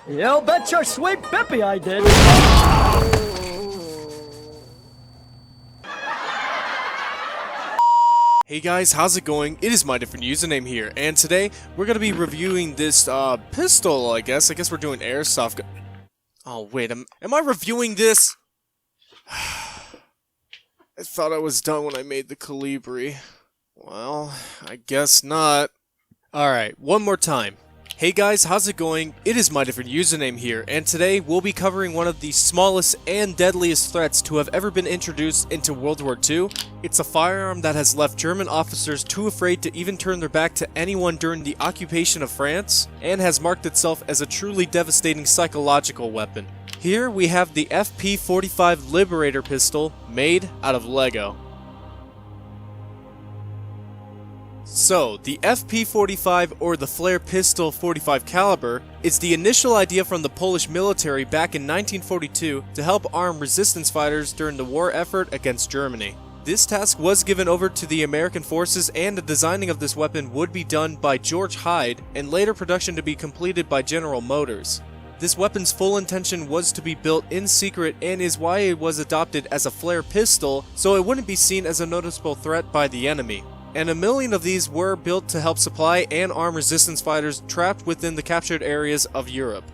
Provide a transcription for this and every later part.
You bet your sweet Bippy I did. Hey guys, how's it going? It is my different username here, and today we're gonna be reviewing this pistol, I guess. I guess we're doing airsoft. Oh wait, am I reviewing this? I thought I was done when I made the Calibri. Well, I guess not. Alright, one more time. Hey guys, how's it going? It is my different username here, and today we'll be covering one of the smallest and deadliest threats to have ever been introduced into World War II. It's a firearm that has left German officers too afraid to even turn their back to anyone during the occupation of France, and has marked itself as a truly devastating psychological weapon. Here we have the FP-45 Liberator pistol made out of Lego. So, the FP-45 or the flare pistol 45 caliber is the initial idea from the Polish military back in 1942 to help arm resistance fighters during the war effort against Germany. This task was given over to the American forces, and the designing of this weapon would be done by George Hyde and later production to be completed by General Motors. This weapon's full intention was to be built in secret and is why it was adopted as a flare pistol, so it wouldn't be seen as a noticeable threat by the enemy. And 1 million of these were built to help supply and arm resistance fighters trapped within the captured areas of Europe.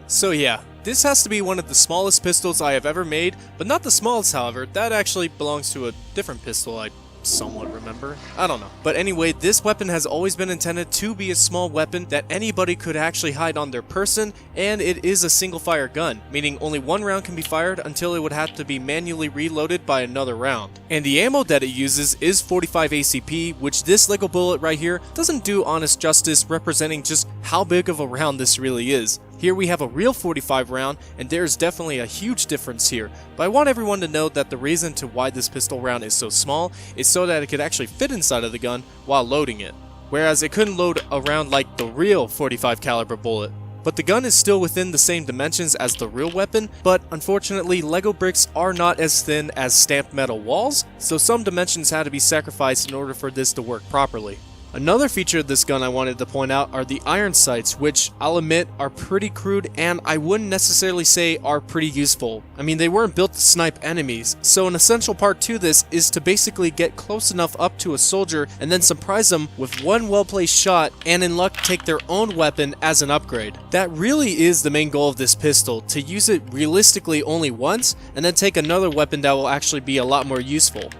So yeah, this has to be one of the smallest pistols I have ever made, but not the smallest however, that actually belongs to a different pistol I somewhat remember. I don't know. But anyway, this weapon has always been intended to be a small weapon that anybody could actually hide on their person, and it is a single fire gun, meaning only one round can be fired until it would have to be manually reloaded by another round. And the ammo that it uses is 45 ACP, which this Lego bullet right here doesn't do honest justice representing just how big of a round this really is. Here we have a real 45 round, and there is definitely a huge difference here, but I want everyone to know that the reason to why this pistol round is so small is so that it could actually fit inside of the gun while loading it, whereas it couldn't load a round like the real 45 caliber bullet. But the gun is still within the same dimensions as the real weapon, but unfortunately Lego bricks are not as thin as stamped metal walls, so some dimensions had to be sacrificed in order for this to work properly. Another feature of this gun I wanted to point out are the iron sights, which I'll admit are pretty crude and I wouldn't necessarily say are pretty useful. I mean, they weren't built to snipe enemies, so an essential part to this is to basically get close enough up to a soldier and then surprise them with one well-placed shot and in luck take their own weapon as an upgrade. That really is the main goal of this pistol, to use it realistically only once and then take another weapon that will actually be a lot more useful.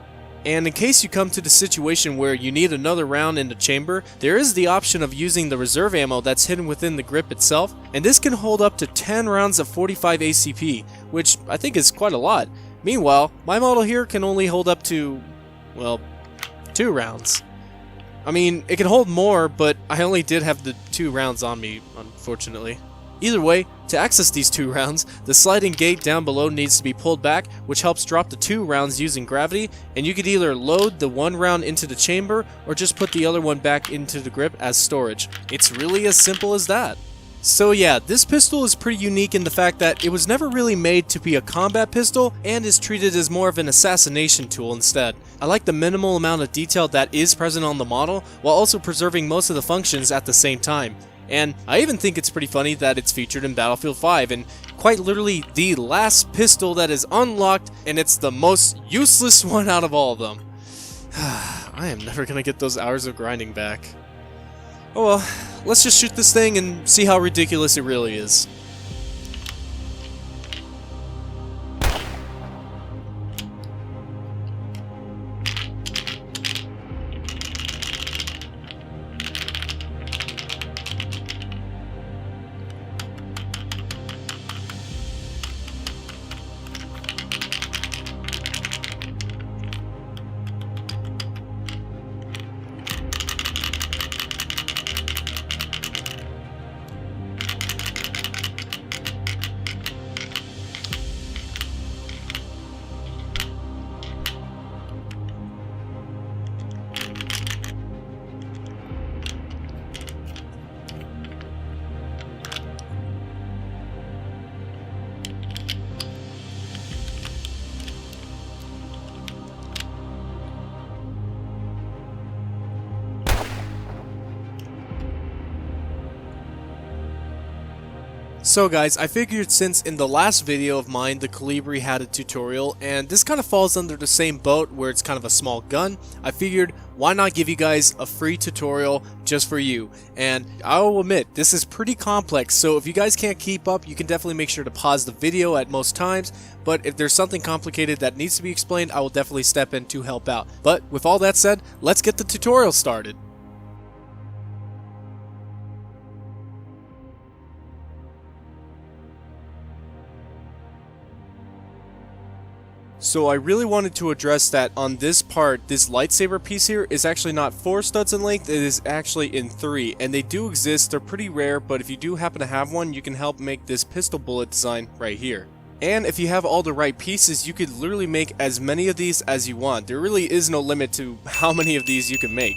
And in case you come to the situation where you need another round in the chamber, there is the option of using the reserve ammo that's hidden within the grip itself, and this can hold up to 10 rounds of 45 ACP, which I think is quite a lot. Meanwhile, my model here can only hold up to, well, 2 rounds. I mean, it can hold more, but I only did have the 2 rounds on me, unfortunately. Either way, to access these 2 rounds, the sliding gate down below needs to be pulled back, which helps drop the 2 rounds using gravity, and you could either load the 1 round into the chamber, or just put the other one back into the grip as storage. It's really as simple as that. So yeah, this pistol is pretty unique in the fact that it was never really made to be a combat pistol, and is treated as more of an assassination tool instead. I like the minimal amount of detail that is present on the model, while also preserving most of the functions at the same time. And I even think it's pretty funny that it's featured in Battlefield 5, and quite literally the last pistol that is unlocked, and it's the most useless one out of all of them. I am never gonna get those hours of grinding back. Oh well, let's just shoot this thing and see how ridiculous it really is. So guys, I figured since in the last video of mine the Calibri had a tutorial, and this kind of falls under the same boat where it's kind of a small gun, I figured why not give you guys a free tutorial just for you. And I will admit, this is pretty complex, so if you guys can't keep up, you can definitely make sure to pause the video at most times, but if there's something complicated that needs to be explained, I will definitely step in to help out. But with all that said, let's get the tutorial started. So I really wanted to address that on this part, this lightsaber piece here is actually not 4 studs in length, it is actually in 3, and they do exist, they're pretty rare, but if you do happen to have one, you can help make this pistol bullet design right here. And if you have all the right pieces, you could literally make as many of these as you want. There really is no limit to how many of these you can make.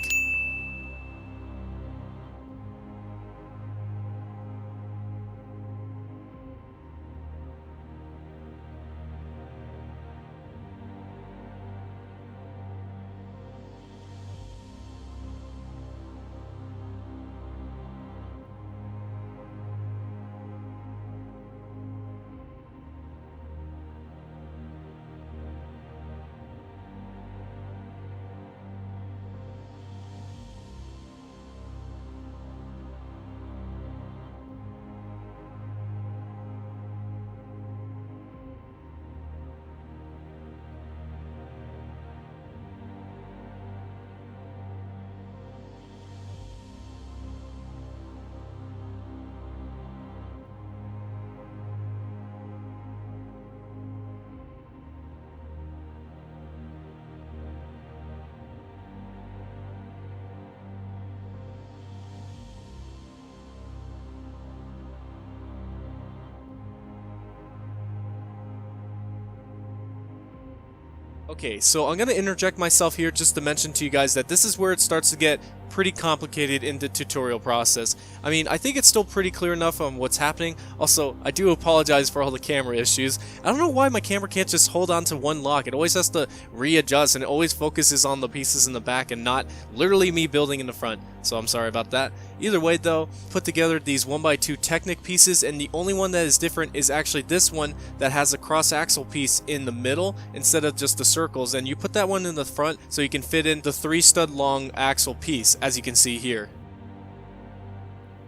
Okay, so I'm going to interject myself here just to mention to you guys that this is where it starts to get pretty complicated in the tutorial process. I mean, I think it's still pretty clear enough on what's happening. Also, I do apologize for all the camera issues. I don't know why my camera can't just hold on to one lock. It always has to readjust, and it always focuses on the pieces in the back and not literally me building in the front. So I'm sorry about that. Either way though, put together these 1x2 Technic pieces, and the only one that is different is actually this one that has a cross axle piece in the middle instead of just the circles, and you put that one in the front so you can fit in the 3 stud long axle piece, as you can see here.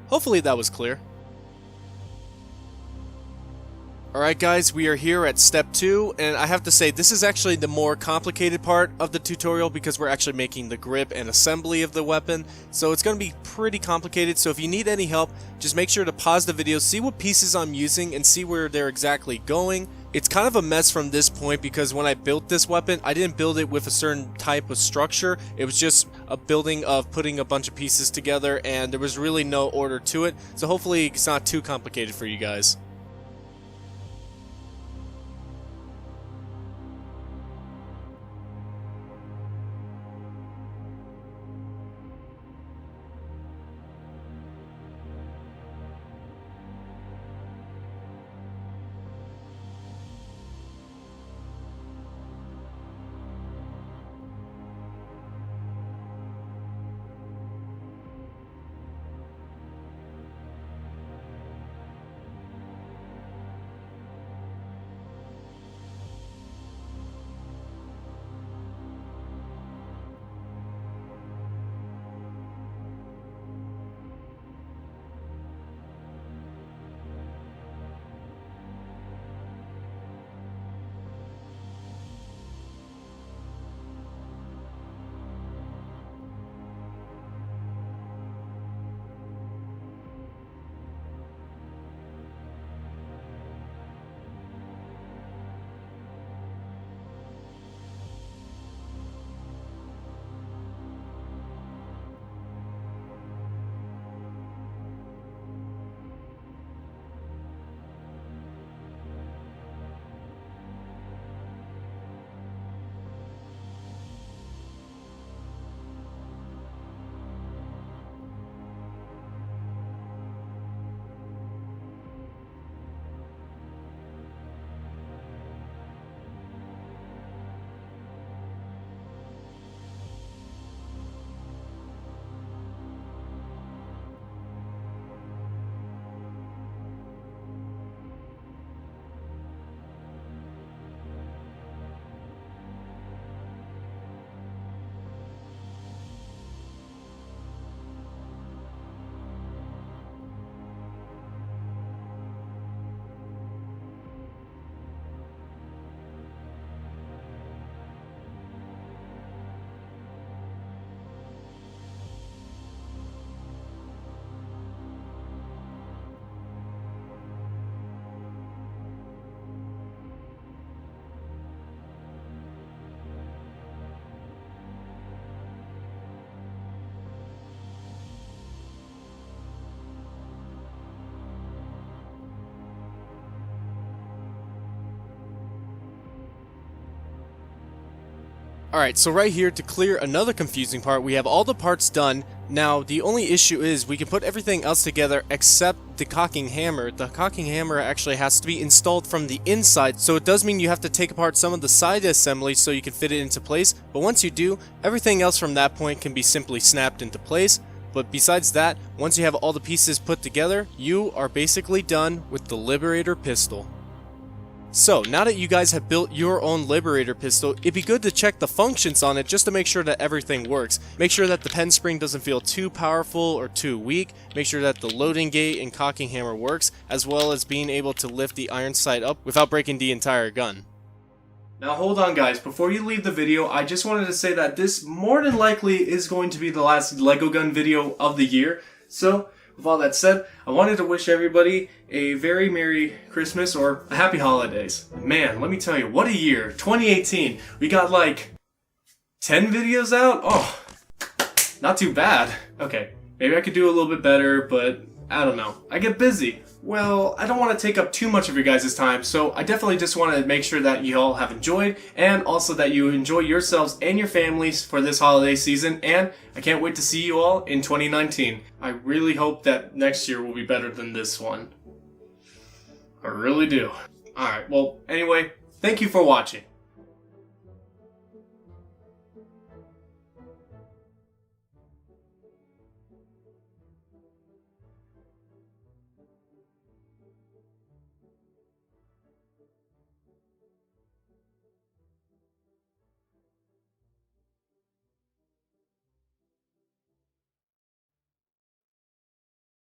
Hopefully that was clear. Alright guys, we are here at step 2, and I have to say this is actually the more complicated part of the tutorial because we're actually making the grip and assembly of the weapon, so it's going to be pretty complicated. So if you need any help, just make sure to pause the video, see what pieces I'm using, and see where they're exactly going. It's kind of a mess from this point because when I built this weapon, I didn't build it with a certain type of structure. It was just a building of putting a bunch of pieces together, and there was really no order to it, so hopefully it's not too complicated for you guys. Alright, so right here, to clear another confusing part, we have all the parts done. Now, the only issue is we can put everything else together except the cocking hammer. The cocking hammer actually has to be installed from the inside, so it does mean you have to take apart some of the side assembly so you can fit it into place. But once you do, everything else from that point can be simply snapped into place. But besides that, once you have all the pieces put together, you are basically done with the Liberator pistol. So, now that you guys have built your own Liberator pistol, it'd be good to check the functions on it just to make sure that everything works. Make sure that the pen spring doesn't feel too powerful or too weak. Make sure that the loading gate and cocking hammer works, as well as being able to lift the iron sight up without breaking the entire gun. Now hold on guys, before you leave the video, I just wanted to say that this more than likely is going to be the last LEGO gun video of the year. So, with all that said, I wanted to wish everybody a very Merry Christmas or a Happy Holidays. Man, let me tell you, what a year. 2018. We got like 10 videos out? Oh, not too bad. Okay, maybe I could do a little bit better, but I don't know. I get busy. Well, I don't want to take up too much of your guys' time, so I definitely just want to make sure that you all have enjoyed, and also that you enjoy yourselves and your families for this holiday season, and I can't wait to see you all in 2019. I really hope that next year will be better than this one. I really do. Alright, well, anyway, thank you for watching.